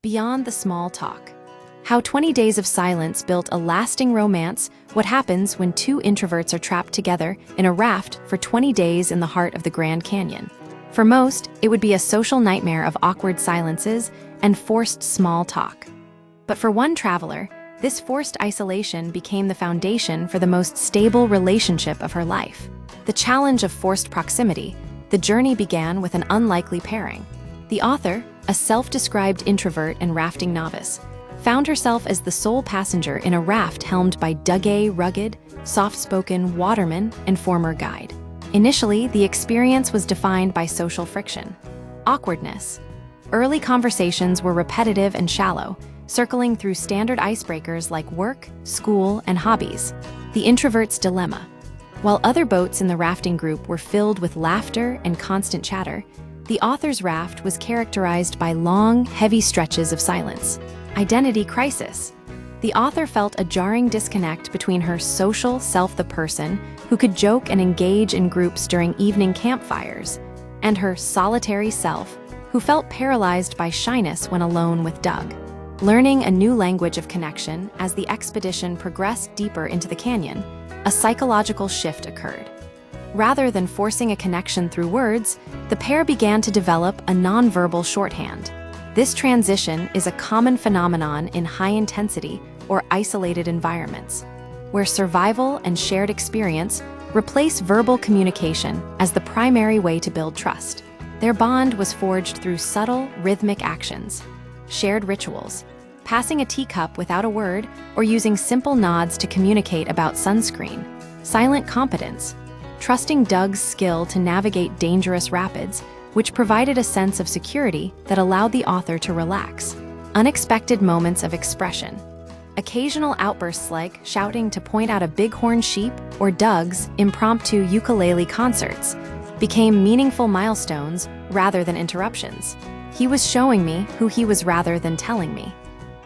Beyond the small talk. How 20 Days of Silence built a lasting romance. What happens when two introverts are trapped together in a raft for 20 days in the heart of the Grand Canyon? For most, it would be a social nightmare of awkward silences and forced small talk. But for one traveler, this forced isolation became the foundation for the most stable relationship of her life. The challenge of forced proximity. The journey began with an unlikely pairing. The author, a self-described introvert and rafting novice, found herself as the sole passenger in a raft helmed by rugged, soft-spoken waterman and former guide. Initially, the experience was defined by social friction. Awkwardness. Early conversations were repetitive and shallow, circling through standard icebreakers like work, school, and hobbies. The introvert's dilemma. While other boats in the rafting group were filled with laughter and constant chatter, the author's raft was characterized by long, heavy stretches of silence. Identity crisis. The author felt a jarring disconnect between her social self, the person who could joke and engage in groups during evening campfires, and her solitary self, who felt paralyzed by shyness when alone with Doug. Learning a new language of connection as the expedition progressed deeper into the canyon, a psychological shift occurred. Rather than forcing a connection through words, the pair began to develop a nonverbal shorthand. This transition is a common phenomenon in high-intensity or isolated environments, where survival and shared experience replace verbal communication as the primary way to build trust. Their bond was forged through subtle, rhythmic actions, shared rituals, passing a teacup without a word, or using simple nods to communicate about sunscreen, silent competence, trusting Doug's skill to navigate dangerous rapids, which provided a sense of security that allowed the author to relax. Unexpected moments of expression. Occasional outbursts like shouting to point out a bighorn sheep or Doug's impromptu ukulele concerts became meaningful milestones rather than interruptions. He was showing me who he was rather than telling me.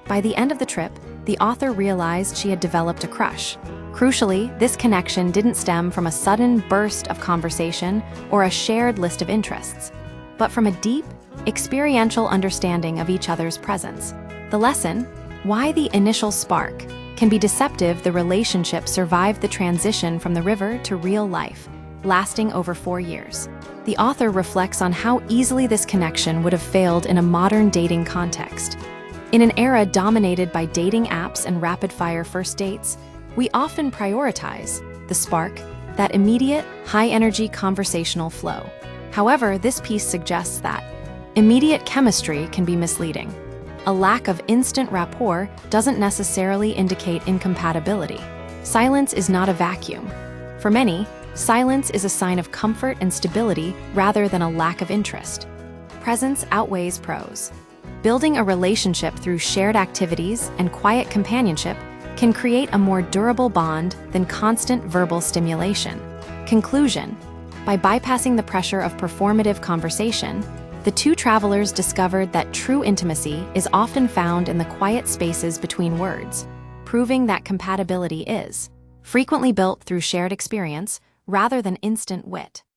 By the end of the trip, the author realized she had developed a crush. Crucially, this connection didn't stem from a sudden burst of conversation or a shared list of interests, but from a deep, experiential understanding of each other's presence. The lesson: why the initial spark can be deceptive. The relationship survived the transition from the river to real life, lasting over 4 years. The author reflects on how easily this connection would have failed in a modern dating context. In an era dominated by dating apps and rapid-fire first dates, we often prioritize the spark, that immediate, high-energy conversational flow. However, this piece suggests that immediate chemistry can be misleading. A lack of instant rapport doesn't necessarily indicate incompatibility. Silence is not a vacuum. For many, silence is a sign of comfort and stability rather than a lack of interest. Presence outweighs prose. Building a relationship through shared activities and quiet companionship can create a more durable bond than constant verbal stimulation. Conclusion: by bypassing the pressure of performative conversation, the two travelers discovered that true intimacy is often found in the quiet spaces between words, proving that compatibility is frequently built through shared experience rather than instant wit.